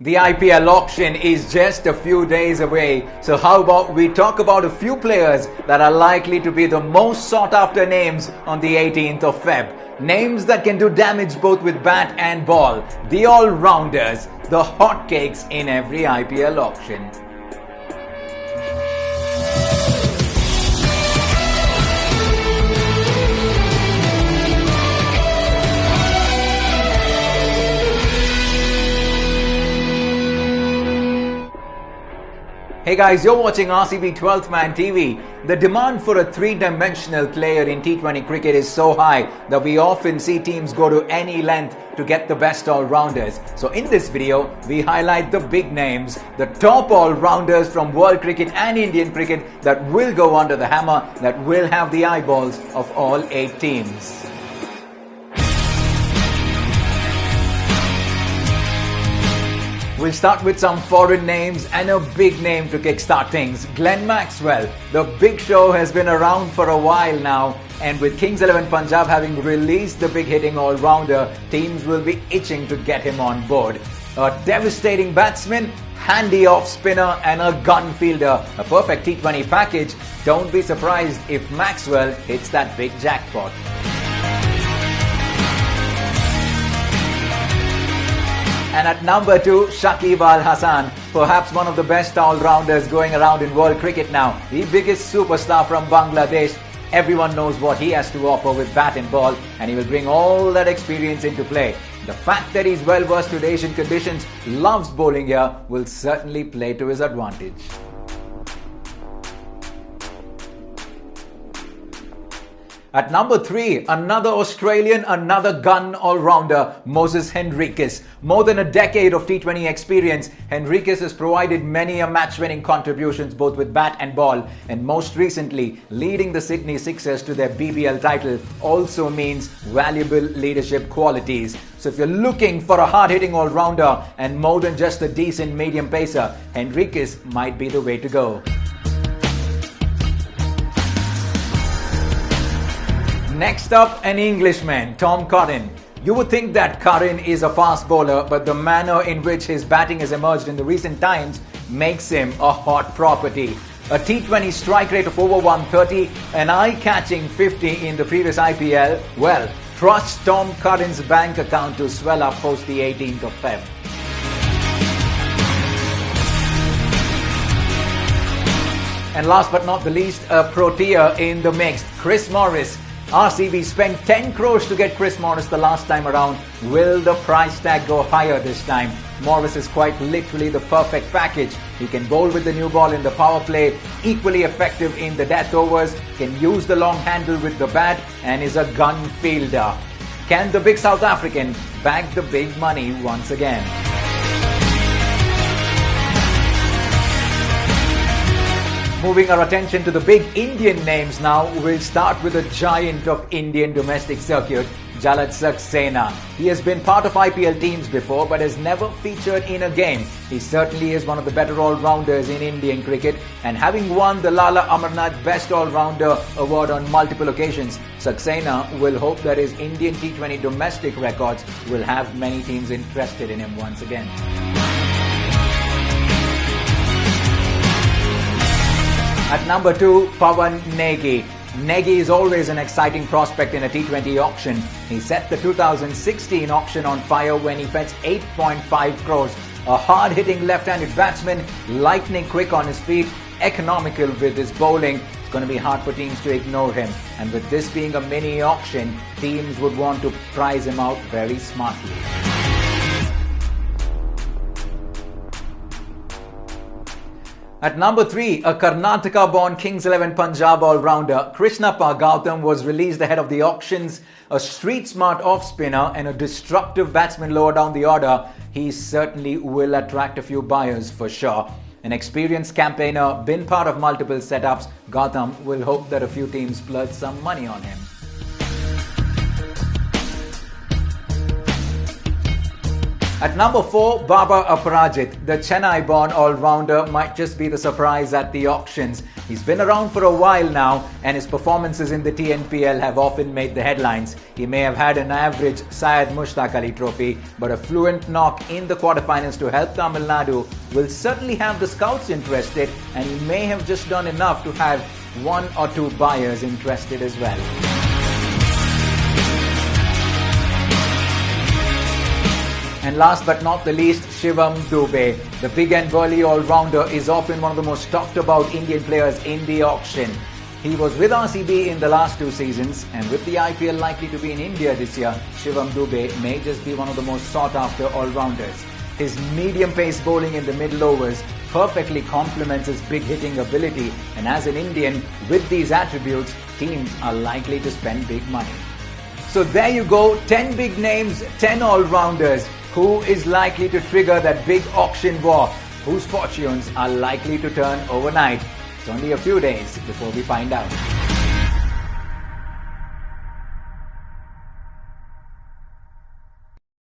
The IPL auction is just a few days away, so how about we talk about a few players that are likely to be the most sought after names on the 18th of Feb. Names that can do damage both with bat and ball. The all-rounders, the hotcakes in every IPL auction. Hey guys, you're watching RCB 12th Man TV. The demand for a three-dimensional player in T20 cricket is so high that we often see teams go to any length to get the best all-rounders. So in this video, we highlight the big names, the top all-rounders from world cricket and Indian cricket that will go under the hammer, that will have the eyeballs of all 8 teams. We'll start with some foreign names and a big name to kickstart things. Glenn Maxwell. The big show has been around for a while now, and with Kings 11 Punjab having released the big hitting all-rounder, teams will be itching to get him on board. A devastating batsman, handy off-spinner and a gun fielder. A perfect T20 package. Don't be surprised if Maxwell hits that big jackpot. And at number 2, Shakib Al Hasan, perhaps one of the best all-rounders going around in world cricket now. The biggest superstar from Bangladesh. Everyone knows what he has to offer with bat and ball, and he will bring all that experience into play. The fact that he's well versed with Asian conditions, loves bowling here, will certainly play to his advantage. At number 3, another Australian, another gun all-rounder, Moses Henriques. More than a decade of T20 experience, Henriques has provided many a match-winning contributions both with bat and ball, and most recently, leading the Sydney Sixers to their BBL title also means valuable leadership qualities. So if you're looking for a hard-hitting all-rounder and more than just a decent medium pacer, Henriques might be the way to go. Next up, an Englishman, Tom Curran. You would think that Curran is a fast bowler, but the manner in which his batting has emerged in the recent times makes him a hot property. A T20 strike rate of over 130, an eye-catching 50 in the previous IPL. Well, trust Tom Curran's bank account to swell up post the 18th of Feb. And last but not the least, a proteer in the mix, Chris Morris. RCB spent 10 crores to get Chris Morris the last time around. Will the price tag go higher this time? Morris is quite literally the perfect package. He can bowl with the new ball in the power play, equally effective in the death overs, can use the long handle with the bat, and is a gun fielder. Can the big South African bag the big money once again? Moving our attention to the big Indian names now, we'll start with a giant of Indian domestic circuit, Jalaj Saxena. He has been part of IPL teams before but has never featured in a game. He certainly is one of the better all-rounders in Indian cricket, and having won the Lala Amarnath Best All-Rounder award on multiple occasions, Saxena will hope that his Indian T20 domestic records will have many teams interested in him once again. At number 2, Pawan Negi. Negi is always an exciting prospect in a T20 auction. He set the 2016 auction on fire when he fetched 8.5 crores. A hard-hitting left-handed batsman, lightning quick on his feet, economical with his bowling. It's going to be hard for teams to ignore him. And with this being a mini auction, teams would want to price him out very smartly. At number 3, a Karnataka-born Kings 11 Punjab all-rounder, Krishnappa Gautam was released ahead of the auctions. A street-smart off-spinner and a destructive batsman lower down the order, he certainly will attract a few buyers for sure. An experienced campaigner, been part of multiple setups, Gautam will hope that a few teams splurge some money on him. At number 4, Baba Aparajit. The Chennai-born all-rounder might just be the surprise at the auctions. He's been around for a while now, and his performances in the TNPL have often made the headlines. He may have had an average Syed Mushtaq Ali trophy, but a fluent knock in the quarterfinals to help Tamil Nadu will certainly have the scouts interested, and he may have just done enough to have 1 or 2 buyers interested as well. And last but not the least, Shivam Dube. The big and burly all-rounder is often one of the most talked about Indian players in the auction. He was with RCB in the last 2 seasons, and with the IPL likely to be in India this year, Shivam Dube may just be one of the most sought-after all-rounders. His medium-pace bowling in the middle overs perfectly complements his big-hitting ability, and as an Indian with these attributes, teams are likely to spend big money. So there you go, 10 big names, 10 all-rounders. Who is likely to trigger that big auction war? Whose fortunes are likely to turn overnight? It's only a few days before we find out.